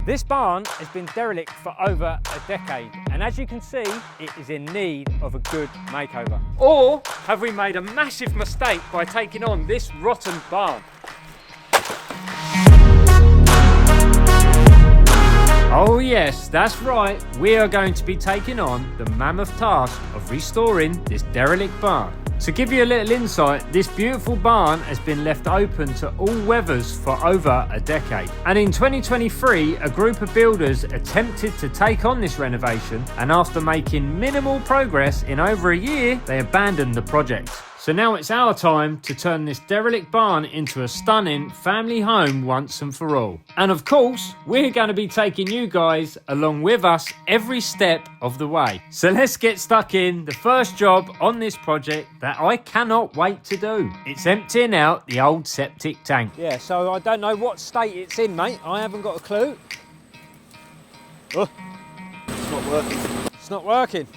This barn has been derelict for over a decade, and as you can see, it is in need of a good makeover. Or have we made a massive mistake by taking on this rotten barn? Oh yes, that's right, we are going to be taking on the mammoth task of restoring this derelict barn. To give you a little insight, this beautiful barn has been left open to all weathers for over a decade. And in 2023, a group of builders attempted to take on this renovation, and after making minimal progress in over a year, they abandoned the project. So now it's our time to turn this derelict barn into a stunning family home once and for all. And of course, we're going to be taking you guys along with us every step of the way. So let's get stuck in. The first job on this project that I cannot wait to do. It's emptying out the old septic tank. Yeah, so I don't know what state it's in, mate. I haven't got a clue. Oh. It's not working. It's not working.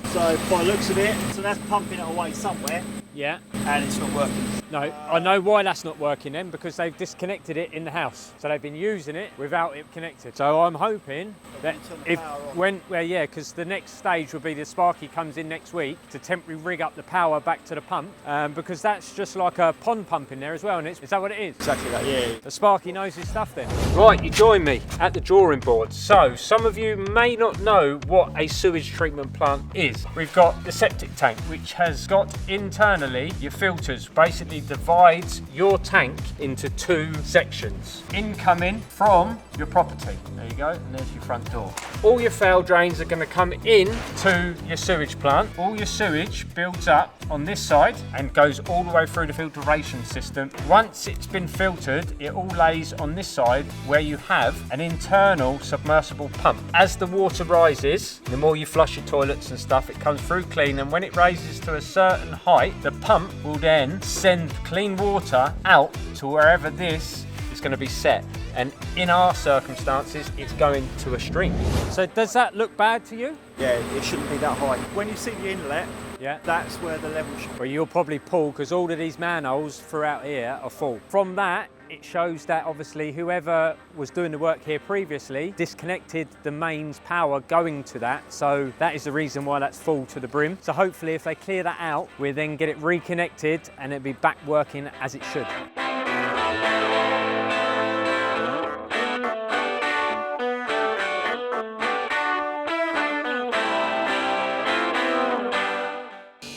So by the looks of it, so that's pumping it away somewhere. Yeah. And it's not working. No, I know why that's not working then, because they've disconnected it in the house. So they've been using it without it connected. So I'm hoping that because the next stage will be the Sparky comes in next week to temporarily rig up the power back to the pump, because that's just like a pond pump in there as well, and is that what it is? Exactly that, yeah. The Sparky knows his stuff then. Right, you join me at the drawing board. So some of you may not know what a sewage treatment plant is. We've got the septic tank, which has got internally your filters, basically divides your tank into two sections. Incoming from your property. There you go, and there's your front door. All your foul drains are going to come in to your sewage plant. All your sewage builds up on this side and goes all the way through the filtration system. Once it's been filtered, it all lays on this side where you have an internal submersible pump. As the water rises, the more you flush your toilets and stuff, it comes through clean, and when it raises to a certain height, the pump will then send clean water out to wherever this is going to be set. And in our circumstances, it's going to a stream. So does that look bad to you? Yeah, it shouldn't be that high. When you see the inlet, yeah, that's where the level should be. Well, you'll probably pull, because all of these manholes throughout here are full. From that, it shows that obviously whoever was doing the work here previously disconnected the mains power going to that. So that is the reason why that's full to the brim. So hopefully if they clear that out, we'll then get it reconnected and it'll be back working as it should.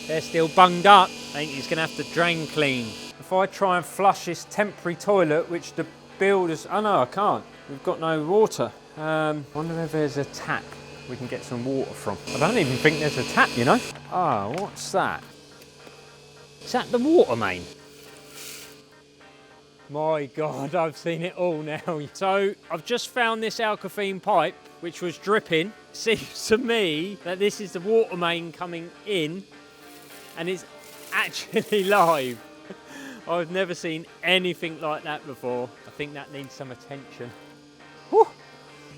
They're still bunged up. I think he's gonna have to drain clean. If I try and flush this temporary toilet, which the builders, oh no, I can't. We've got no water. Wonder if there's a tap we can get some water from. I don't even think there's a tap, you know? Oh, what's that? Is that the water main? My God, I've seen it all now. So I've just found this alkaline pipe, which was dripping. Seems to me that this is the water main coming in, and it's actually live. I've never seen anything like that before. I think that needs some attention. Whew,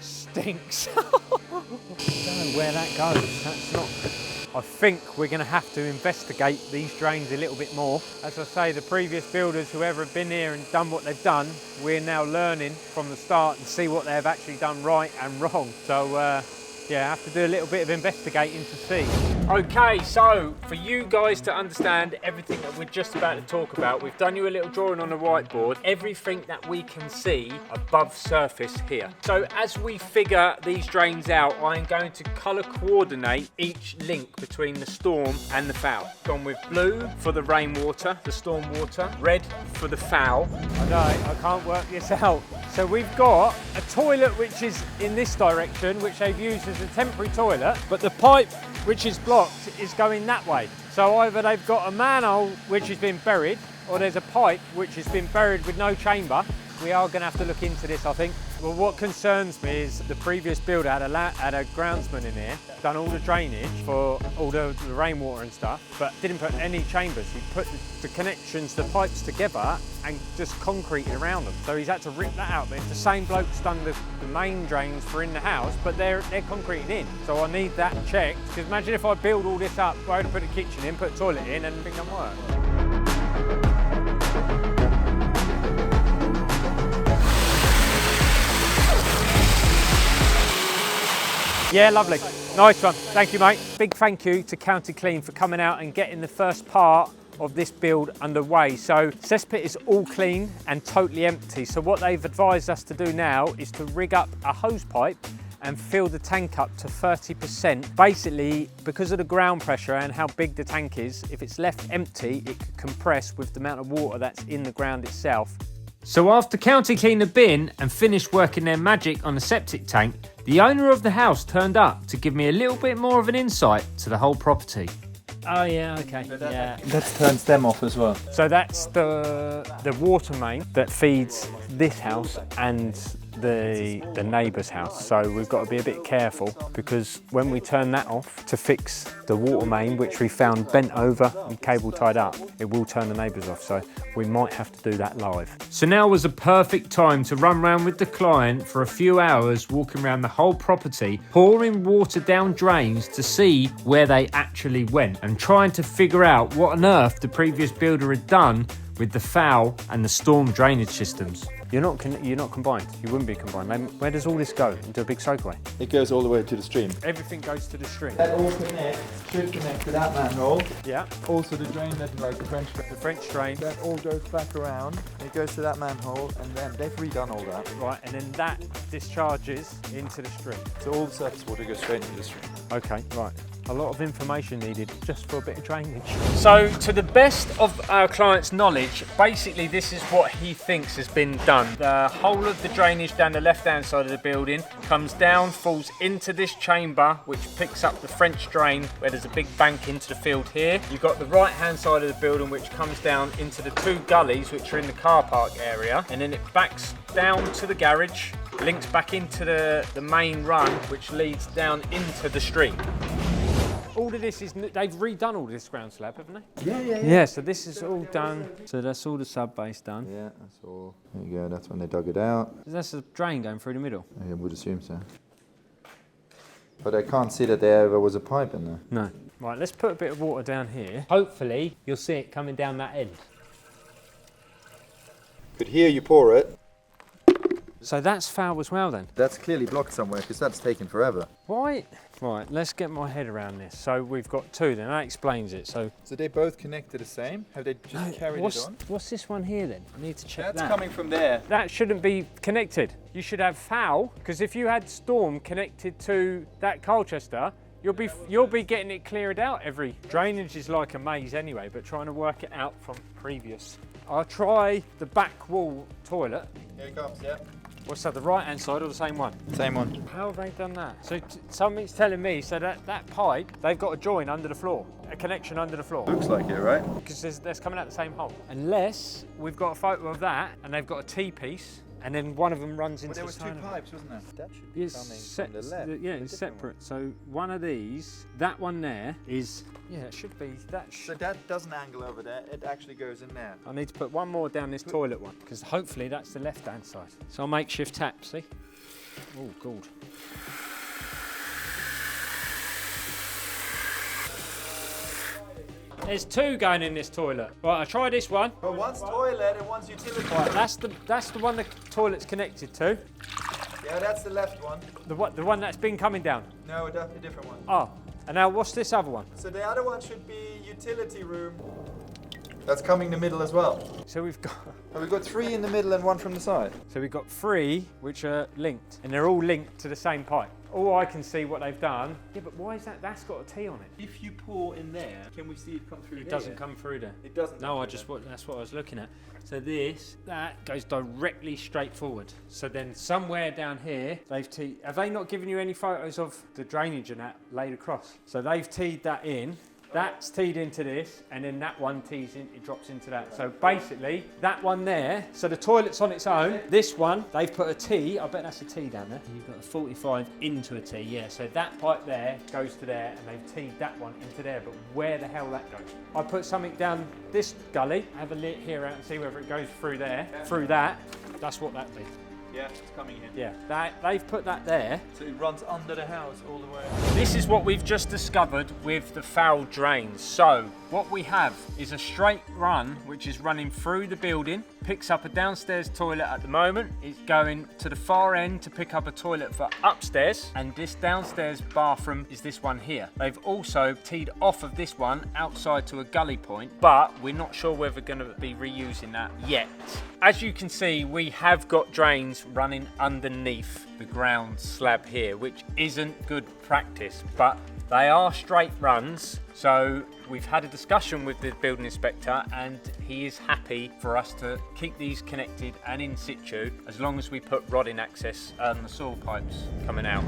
stinks. I don't know where that goes. That's not. I think we're going to have to investigate these drains a little bit more. As I say, the previous builders, whoever have been here and done what they've done, we're now learning from the start and see what they've actually done right and wrong. So yeah, I have to do a little bit of investigating to see. Okay, so for you guys to understand everything that we're just about to talk about, we've done you a little drawing on the whiteboard, everything that we can see above surface here. So as we figure these drains out, I'm going to colour coordinate each link between the storm and the foul. Gone with blue for the rainwater, the storm water, red for the foul. I know, I can't work this out. So we've got a toilet which is in this direction, which they've used as a temporary toilet, but the pipe which is blocked is going that way. So either they've got a manhole which has been buried, or there's a pipe which has been buried with no chamber. We are going to have to look into this, I think. Well, what concerns me is the previous builder had a groundsman in here, done all the drainage for all the rainwater and stuff, but didn't put any chambers. He put the connections, the pipes together and just concreted around them. So he's had to rip that out. But it's the same bloke's done the main drains for in the house, but they're concreted in. So I need that checked, because imagine if I build all this up, I had to put a kitchen in, put a toilet in, and everything doesn't work. Yeah, lovely. Nice one. Thank you, mate. Big thank you to County Clean for coming out and getting the first part of this build underway. So cesspit is all clean and totally empty. So what they've advised us to do now is to rig up a hose pipe and fill the tank up to 30%. Basically, because of the ground pressure and how big the tank is, if it's left empty, it could compress with the amount of water that's in the ground itself. So after County Clean the bin and finished working their magic on the septic tank, the owner of the house turned up to give me a little bit more of an insight to the whole property. Oh yeah, okay. Yeah. That turns them off as well. So that's the water main that feeds this house and the neighbour's house. So we've got to be a bit careful because when we turn that off to fix the water main, which we found bent over and cable tied up, it will turn the neighbours off. So we might have to do that live. So now was a perfect time to run around with the client for a few hours, walking around the whole property, pouring water down drains to see where they actually went and trying to figure out what on earth the previous builder had done with the foul and the storm drainage systems. You're not combined. You wouldn't be combined. Where does all this go? Into a big soakaway? It goes all the way to the stream. Everything goes to the stream. That all should connect to that manhole. Yeah. Also the drain that, like the French drain. The French drain. That all goes back around. It goes to that manhole, and then they've redone all that. Right, and then that discharges into the stream. So all the surface water goes straight into the stream. Okay, right. A lot of information needed just for a bit of drainage. So to the best of our client's knowledge, basically this is what he thinks has been done. The whole of the drainage down the left-hand side of the building comes down, falls into this chamber, which picks up the French drain, where there's a big bank into the field here. You've got the right-hand side of the building, which comes down into the two gullies, which are in the car park area, and then it backs down to the garage, links back into the main run, which leads down into the street. All of this is, they've redone all this ground slab, haven't they? Yeah. Yeah, so this is all done. So that's all the sub base done. Yeah, that's all. There you go, that's when they dug it out. That's a drain going through the middle. I would assume so. But I can't see that there ever was a pipe in there. No. Right, let's put a bit of water down here. Hopefully, you'll see it coming down that end. But here you pour it. So that's foul as well then? That's clearly blocked somewhere because that's taken forever. Why? Right, let's get my head around this. So we've got two then, that explains it. So they both connect to the same? Have they just carried it on? What's this one here then? I need to check that. That's coming from there. That shouldn't be connected. You should have foul, because if you had storm connected to that Klargester, you'll be getting it cleared out every. Drainage is like a maze anyway, but trying to work it out from previous. I'll try the back wall toilet. Here it comes, yeah. What's that, the right-hand side or the same one? Same one. How have they done that? So something's telling me, so that pipe, they've got a join under the floor, a connection under the floor. Looks like it, right? Because that's coming out the same hole. Unless we've got a photo of that, and they've got a T-piece, and then one of them runs into the there was two pipes, wasn't there? That should be coming from the left. Yeah, it's separate. So one of these, that one there is, yeah, it should be that. So that doesn't angle over there, it actually goes in there. I need to put one more down this toilet one, because hopefully that's the left-hand side. So I'll makeshift tap, see? Oh, good. There's two going in this toilet. Right, I'll try this one. But one's toilet and one's utility. Right, that's the one the toilet's connected to. Yeah, that's the left one. The one that's been coming down. No, a different one. Oh, and now what's this other one? So the other one should be utility room. That's coming in the middle as well. So we've got three in the middle and one from the side. So we've got three which are linked, and they're all linked to the same pipe. All I can see what they've done. Yeah, but why is that? That's got a T on it. If you pour in there, can we see it come through? It doesn't come through there. It doesn't. No, that's what I was looking at. So that goes directly straight forward. So then somewhere down here, they've teed. Have they not given you any photos of the drainage and that laid across? So they've teed that in. That's teed into this, and then that one tees in, it drops into that. So basically, that one there, so the toilet's on its own. This one, they've put a T, I bet that's a T down there. You've got a 45 into a T, yeah. So that pipe there goes to there, and they've teed that one into there, but where the hell that goes? I put something down this gully, have a lit here out and see whether it goes through there, through that. That's what that'd be. Yeah, it's coming in. Yeah, they've put that there. So it runs under the house all the way. This is what we've just discovered with the foul drains. So what we have is a straight run which is running through the building, picks up a downstairs toilet at the moment. It's going to the far end to pick up a toilet for upstairs, and this downstairs bathroom is this one here. They've also teed off of this one outside to a gully point, but we're not sure whether we're going to be reusing that yet. As you can see, we have got drains running underneath the ground slab here, which isn't good practice, but they are straight runs. So we've had a discussion with the building inspector and he is happy for us to keep these connected and in situ as long as we put rodding access on the soil pipes coming out.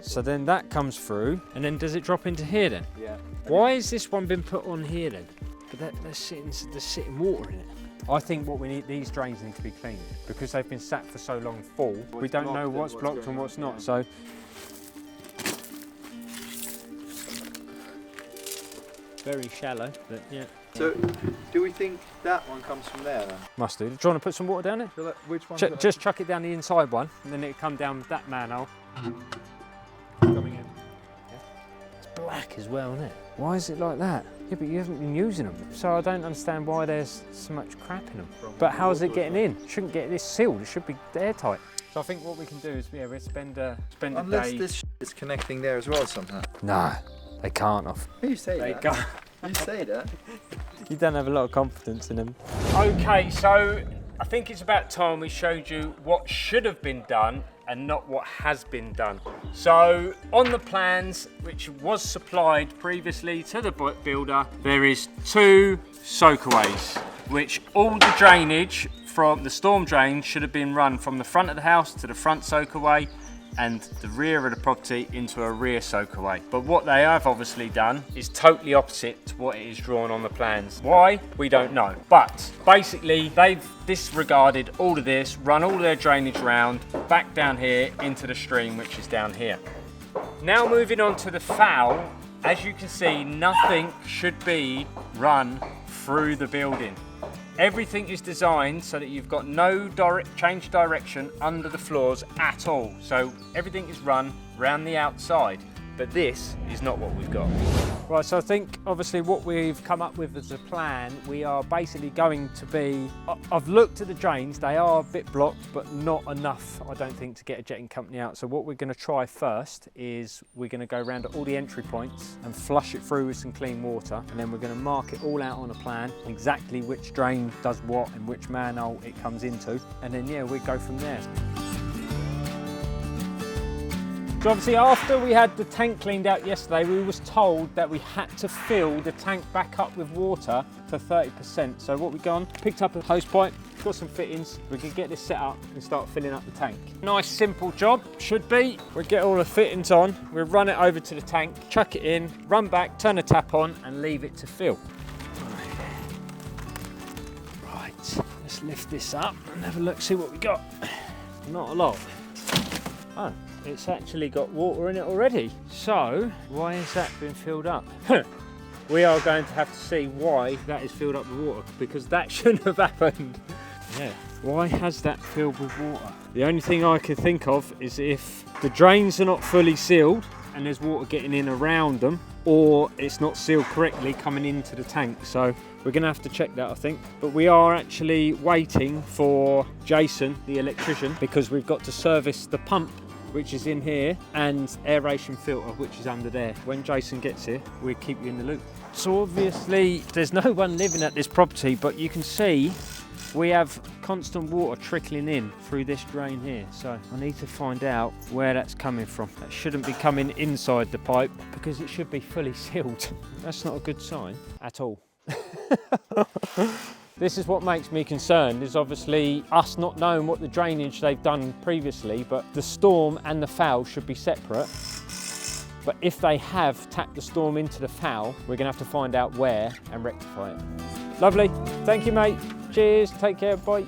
So then that comes through, and then does it drop into here then? Yeah. Why has this one been put on here then? But there's sitting water in it. I think what we need, these drains need to be cleaned because they've been sat for so long full. We don't know what's blocked and what's not. So very shallow, but yeah. So, do we think that one comes from there then? Must do. Do you want to put some water down there? Which one? Just chuck it down the inside one, and then it'll come down that manhole. Coming in. Yeah. It's black as well, isn't it? Why is it like that? Yeah, but you haven't been using them. So I don't understand why there's so much crap in them. But how's it getting in? Shouldn't get this sealed. It should be airtight. So I think what we can do is, yeah, we'll spend a day. Unless this is connecting there as well somehow. No, they can't have. You say They that. can't. You say that. You don't have a lot of confidence in them. Okay, so I think it's about time we showed you what should have been done and not what has been done. So on the plans, which was supplied previously to the builder, there is 2 soakaways, which all the drainage from the storm drain should have been run from the front of the house to the front soakaway, and the rear of the property into a rear soakaway. But what they have obviously done is totally opposite to what it is drawn on the plans. Why? We don't know. But basically they've disregarded all of this, run all their drainage round back down here into the stream, which is down here. Now moving on to the foul, as you can see, nothing should be run through the building. Everything is designed so that you've got no change direction under the floors at all. So everything is run around the outside, but this is not what we've got. Right, so I think obviously what we've come up with as a plan, we are basically going to be, I've looked at the drains, they are a bit blocked, but not enough, I don't think, to get a jetting company out. So what we're going to try first is we're going to go around at all the entry points and flush it through with some clean water, and then we're going to mark it all out on a plan, exactly which drain does what and which manhole it comes into, and then yeah, we go from there. So obviously after we had the tank cleaned out yesterday, we was told that we had to fill the tank back up with water to 30%. So what we've done, picked up a hose pipe, got some fittings, we can get this set up and start filling up the tank. Nice simple job, should be. We'll get all the fittings on, we'll run it over to the tank, chuck it in, run back, turn the tap on and leave it to fill. Right, let's lift this up and have a look, see what we got. Not a lot. Oh. It's actually got water in it already. So, why has that been filled up? We are going to have to see why that is filled up with water, because that shouldn't have happened. Yeah, why has that filled with water? The only thing I can think of is if the drains are not fully sealed and there's water getting in around them, or it's not sealed correctly coming into the tank. So we're going to have to check that, I think. But we are actually waiting for Jason, the electrician, because we've got to service the pump, which is in here, and aeration filter, which is under there. When Jason gets here, we'll keep you in the loop. So obviously there's no one living at this property, but you can see we have constant water trickling in through this drain here. So I need to find out where that's coming from. That shouldn't be coming inside the pipe because it should be fully sealed. That's not a good sign at all. This is what makes me concerned, is obviously us not knowing what the drainage they've done previously, but the storm and the foul should be separate. But if they have tapped the storm into the foul, we're gonna have to find out where and rectify it. Lovely, thank you mate. Cheers, take care, bye.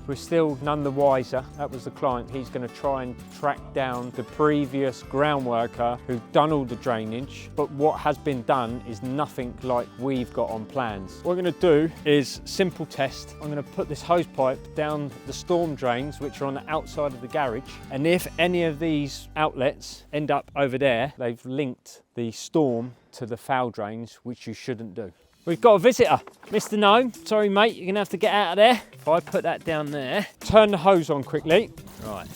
We're still none the wiser. That was the client. He's going to try and track down the previous ground worker who'd done all the drainage. But what has been done is nothing like we've got on plans. What we're going to do is simple test. I'm going to put this hose pipe down the storm drains, which are on the outside of the garage. And if any of these outlets end up over there, they've linked the storm to the foul drains, which you shouldn't do. We've got a visitor. Mr. Gnome, sorry mate, you're gonna have to get out of there. If I put that down there, turn the hose on quickly. Right,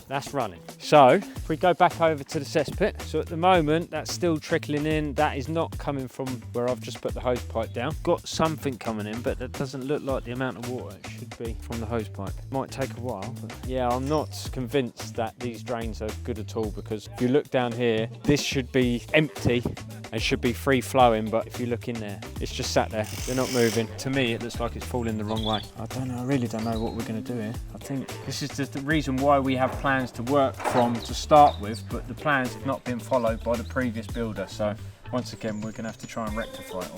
that's running. So, if we go back over to the cesspit, so at the moment, that's still trickling in. That is not coming from where I've just put the hose pipe down. Got something coming in, but that doesn't look like the amount of water it should be from the hose pipe. Might take a while, but yeah, I'm not convinced that these drains are good at all, because if you look down here, this should be empty and should be free flowing, but if you look in there, it's just sat there. They're not moving. To me, it looks like it's falling the wrong way. I don't know, I really don't know what we're gonna do here. I think this is just the reason why we have plans to work from to start with, but the plans have not been followed by the previous builder. So once again, we're gonna have to try and rectify it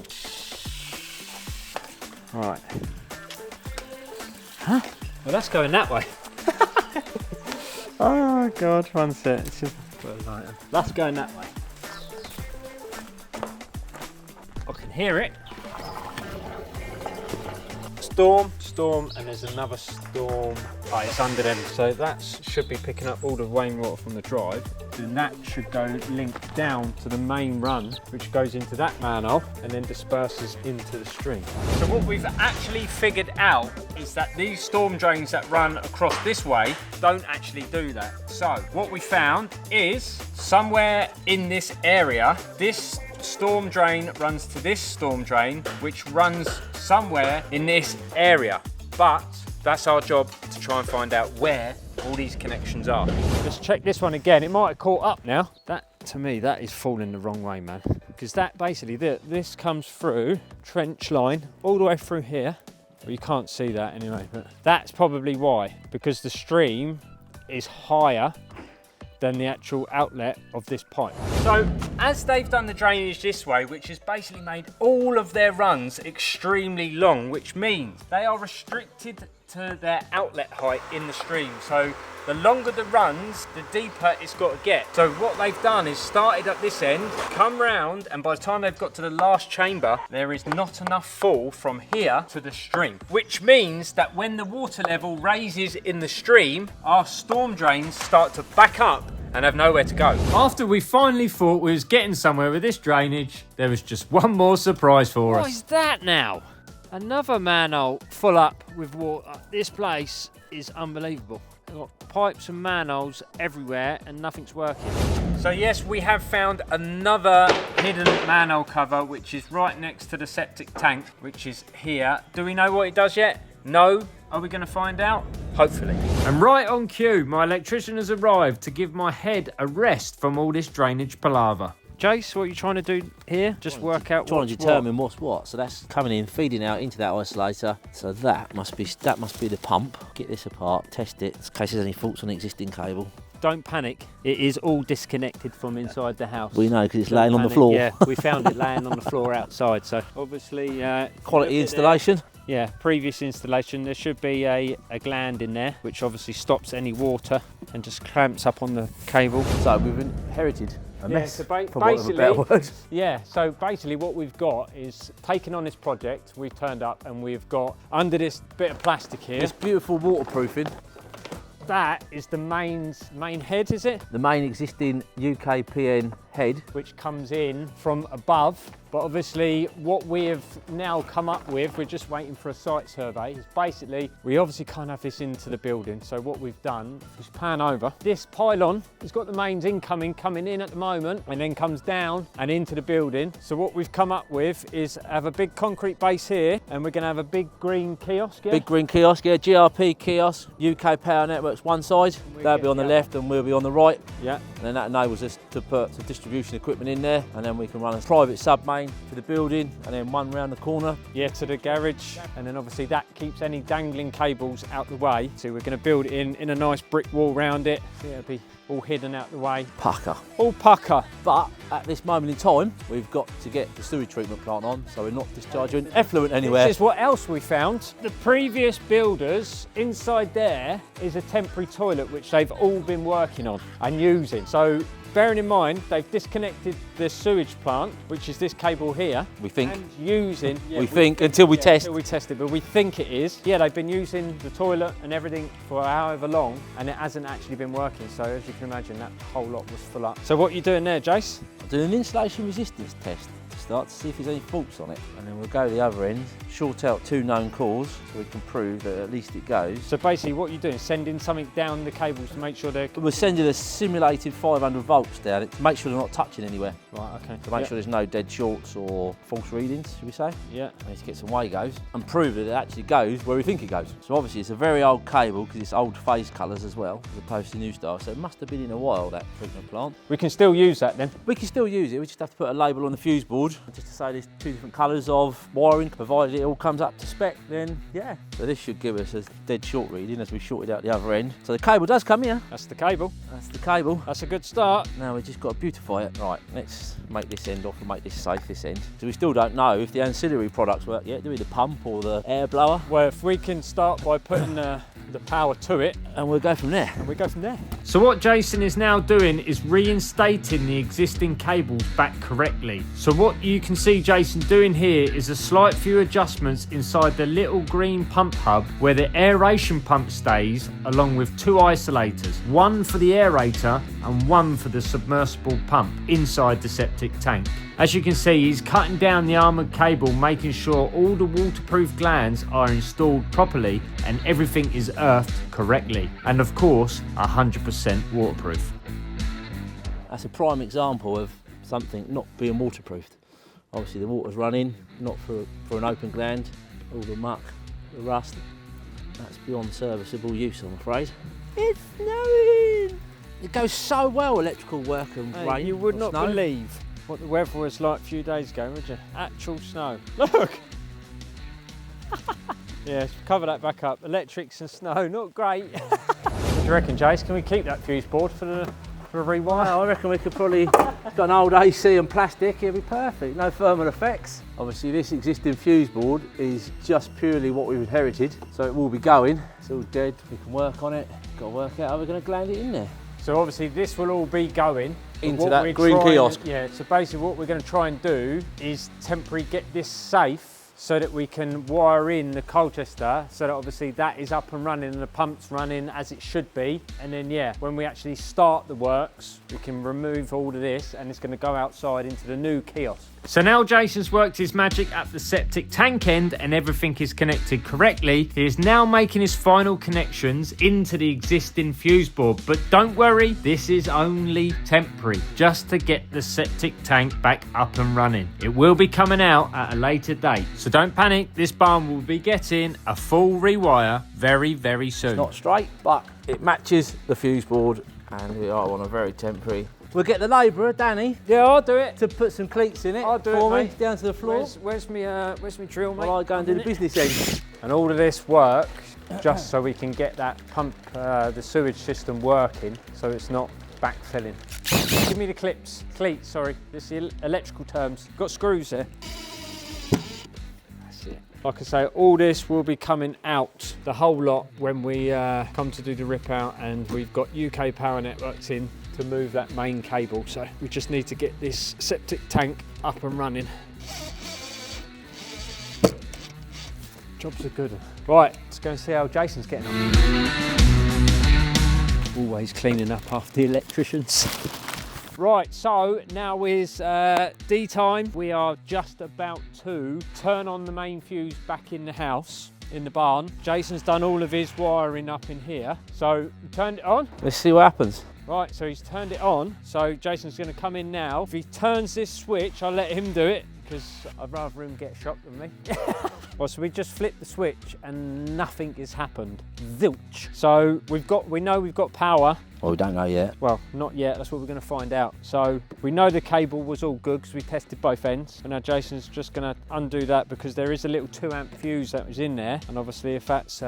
all. All right. Huh? Well, that's going that way. Oh God, one sec. It's just put a light on. That's going that way. I can hear it. Storm, and there's another storm. Oh, it's under them. So that should be picking up all the rainwater from the drive. Then that should go link down to the main run, which goes into that manhole and then disperses into the stream. So what we've actually figured out is that these storm drains that run across this way don't actually do that. So what we found is somewhere in this area, this storm drain runs to this storm drain, which runs somewhere in this area. But that's our job, to try and find out where all these connections are. Let's check this one again. It might have caught up now. That, to me, that is falling the wrong way, man. Because that basically, this comes through trench line all the way through here. Well, you can't see that anyway, but that's probably why. Because the stream is higher than the actual outlet of this pipe. So as they've done the drainage this way, which has basically made all of their runs extremely long, which means they are restricted to their outlet height in the stream. So the longer the runs, the deeper it's got to get. So what they've done is started at this end, come round, and by the time they've got to the last chamber, there is not enough fall from here to the stream, which means that when the water level raises in the stream, our storm drains start to back up and have nowhere to go. After we finally thought we was getting somewhere with this drainage, there was just one more surprise for us. What is that now? Another manhole full up with water. This place is unbelievable. We've got pipes and manholes everywhere and nothing's working. So yes, we have found another hidden manhole cover, which is right next to the septic tank, which is here. Do we know what it does yet? No. Are we going to find out? Hopefully. And right on cue, my electrician has arrived to give my head a rest from all this drainage palaver. Jace, what are you trying to do here? Just work out trying to determine what's what. So that's coming in, feeding out into that isolator. So that must be the pump. Get this apart, test it in case there's any faults on the existing cable. Don't panic. It is all disconnected from inside the house. We know because it's laying on the floor. Yeah, we found it laying on the floor outside. So obviously, quality installation. Yeah, previous installation. There should be a gland in there, which obviously stops any water and just clamps up on the cable. So we've inherited a mess, so for want of a better word. Yeah, so basically what we've got is taken on this project. We've turned up and we've got under this bit of plastic here. This beautiful waterproofing. That is the main head, is it? The main existing UKPN head. Which comes in from above. But obviously what we have now come up with, we're just waiting for a site survey, is basically, we obviously can't have this into the building. So what we've done is pan over. This pylon has got the mains coming in at the moment, and then comes down and into the building. So what we've come up with is have a big concrete base here, and we're gonna have a big green kiosk, yeah? Big green kiosk, yeah, GRP kiosk, UK Power Networks one side, they'll be on the left and we'll be on the right. Yeah. And then that enables us to put some distribution equipment in there, and then we can run a private sub-main for the building, and then one round the corner. Yeah, to the garage, and then obviously that keeps any dangling cables out the way. So we're going to build it in a nice brick wall around it, so it'll be all hidden out the way. Pucker. All pucker. But at this moment in time, we've got to get the sewage treatment plant on, so we're not discharging effluent anywhere. This is what else we found. The previous builders, inside there is a temporary toilet which they've all been working on and using. So bearing in mind, they've disconnected the sewage plant, which is this cable here. We think. And using. Yeah, we think until we test. Until we test it, but we think it is. Yeah, they've been using the toilet and everything for however long, and it hasn't actually been working. So as you can imagine, that whole lot was full up. So what are you doing there, Jace? I'm doing an insulation resistance test to start to see if there's any faults on it. And then we'll go to the other end, short out 2 known cores so we can prove that at least it goes. So basically what you're doing is sending something down the cables to make sure they're... We're sending a simulated 500 volts down it to make sure they're not touching anywhere. Right, okay. To make sure there's no dead shorts or false readings, should we say? Yeah. We need to get some Wagos and prove that it actually goes where we think it goes. So obviously it's a very old cable because it's old phase colours as well, as opposed to new style. So it must have been in a while, that treatment plant. We can still use that then? We can still use it, we just have to put a label on the fuse board just to say there's 2 different colours of wiring, provided it all comes up to spec, then yeah. So this should give us a dead short reading as we shorted out the other end. So the cable does come here. That's the cable. That's the cable. That's a good start. Now we've just got to beautify it. Right, let's make this end off and make this safe, this end. So we still don't know if the ancillary products work yet, do we? The pump or the air blower? Well, if we can start by putting the power to it, And we'll go from there. and we go from there. So what Jason is now doing is reinstating the existing cables back correctly. So what you can see Jason doing here is a slight few adjustments inside the little green pump hub where the aeration pump stays, along with 2 isolators, one for the aerator and one for the submersible pump inside the septic tank. As you can see, he's cutting down the armoured cable, making sure all the waterproof glands are installed properly and everything is earthed correctly. And of course, 100% waterproof. That's a prime example of something not being waterproofed. Obviously the water's running, not for an open gland, all the muck, the rust. That's beyond serviceable use, I'm afraid. It's snowing! It goes so well, electrical work and rain. You would or not snow. believe what the weather was like a few days ago, would you? Actual snow. Look! Yeah, cover that back up. Electrics and snow, not great. What do you reckon, Jace? Can we keep that fuse board for the rewire? Well, I reckon we could probably, got an old AC and plastic, it'll be perfect, no thermal effects. Obviously this existing fuse board is just purely what we've inherited, so it will be going. It's all dead, we can work on it. Got to work out how we're going to gland it in there. So obviously this will all be going Into that green kiosk. Yeah, so basically what we're going to try and do is temporarily get this safe so that we can wire in the Klargester, so that obviously that is up and running and the pump's running as it should be. And then yeah, when we actually start the works, we can remove all of this and it's going to go outside into the new kiosk. So now Jason's worked his magic at the septic tank end and everything is connected correctly. He is now making his final connections into the existing fuse board. But don't worry, this is only temporary, just to get the septic tank back up and running. It will be coming out at a later date. So don't panic, this barn will be getting a full rewire very, very soon. It's not straight, but it matches the fuse board and we are on a very temporary. We'll get the labourer, Danny, Yeah, I'll do it. to put some cleats in it I'll do for it, me, mate. down to the floor. Where's my drill, mate? While I go and do the business end. And all of this work just so we can get that pump, the sewage system working, so it's not backfilling. Give me the cleats, sorry. This is the electrical terms. Got screws there. That's it. Like I say, all this will be coming out, the whole lot, when we come to do the rip out, and we've got UK Power Networks in to move that main cable. So we just need to get this septic tank up and running. Job's a good one. Right, let's go and see how Jason's getting on. Always cleaning up after the electricians. Right, so now is D time. We are just about to turn on the main fuse back in the house, in the barn. Jason's done all of his wiring up in here. So we turned it on. Let's see what happens. Right, so he's turned it on. So Jason's going to come in now. If he turns this switch, I'll let him do it, because I'd rather him get shocked than me. Well, so we just flipped the switch and nothing has happened. Zilch. So we know we've got power. Well, we don't know yet. Well, not yet, that's what we're going to find out. So we know the cable was all good because we tested both ends. And now Jason's just going to undo that because there is a little 2 amp fuse that was in there. And obviously if that's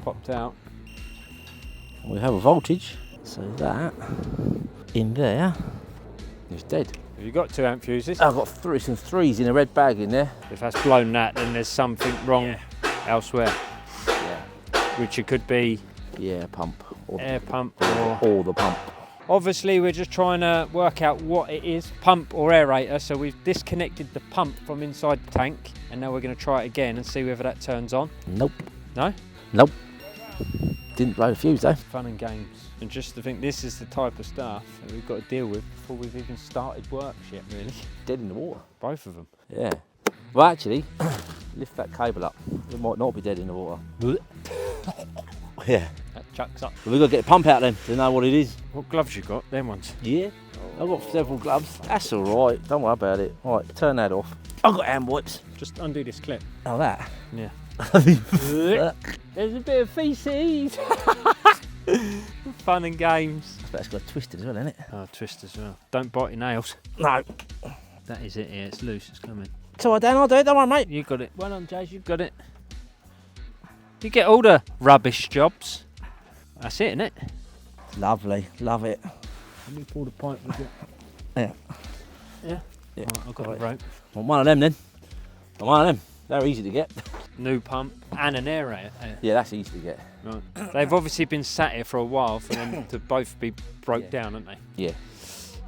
popped out. We have a voltage, so that in there is dead. Have you got 2 amp fuses? I've got some threes in a red bag in there. If that's blown that, then there's something wrong elsewhere. Yeah. Which it could be Pump. Or air pump or the pump. Obviously we're just trying to work out what it is, pump or aerator. So we've disconnected the pump from inside the tank and now we're going to try it again and see whether that turns on. Nope. No? Nope. Didn't blow the fuse though. Fun and games. And just to think this is the type of stuff that we've got to deal with before we've even started work yet, really. Dead in the water. Both of them. Yeah. Well, actually, lift that cable up. It might not be dead in the water. Yeah. That chucks up. But we've got to get the pump out then to know what it is. What gloves you got? Them ones? Yeah. I've got several gloves. That's all right. Don't worry about it. All right, turn that off. I've got hand wipes. Just undo this clip. Oh, that? Yeah. There's a bit of feces. Fun and games. I bet it's got twisted as well, isn't it? Oh, twist as well. Don't bite your nails. No. That is it here. It's loose. It's coming. It's all right, Dan. I'll do it. Don't worry, mate. You got it. Well done, Jase. You've got it. You get all the rubbish jobs. That's it, innit? Lovely. Love it. Let me pull the pipe with it. Yeah. Yeah? Yeah. Right, I've got the rope. Want one of them then? Want one of them. They're easy to get. New pump and an aerator. Yeah, that's easy to get. Right. They've obviously been sat here for a while for them to both be broke down, haven't they? Yeah.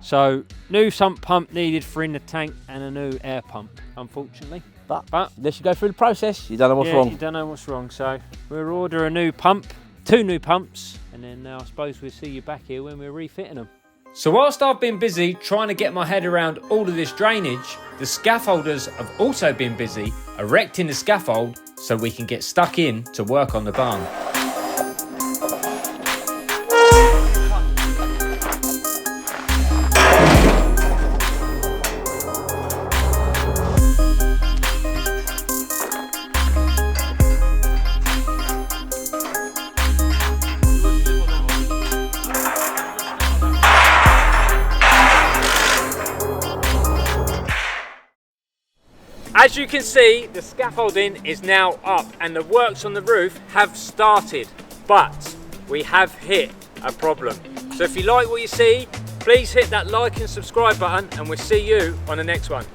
So, new sump pump needed for in the tank and a new air pump, unfortunately. But unless you go through the process, you don't know what's wrong. You don't know what's wrong. So, we'll order a new pump, 2 new pumps, and then I suppose we'll see you back here when we're refitting them. So whilst I've been busy trying to get my head around all of this drainage, the scaffolders have also been busy erecting the scaffold so we can get stuck in to work on the barn. As you can see, the scaffolding is now up and the works on the roof have started, but we have hit a problem. So if you like what you see, please hit that like and subscribe button and we'll see you on the next one.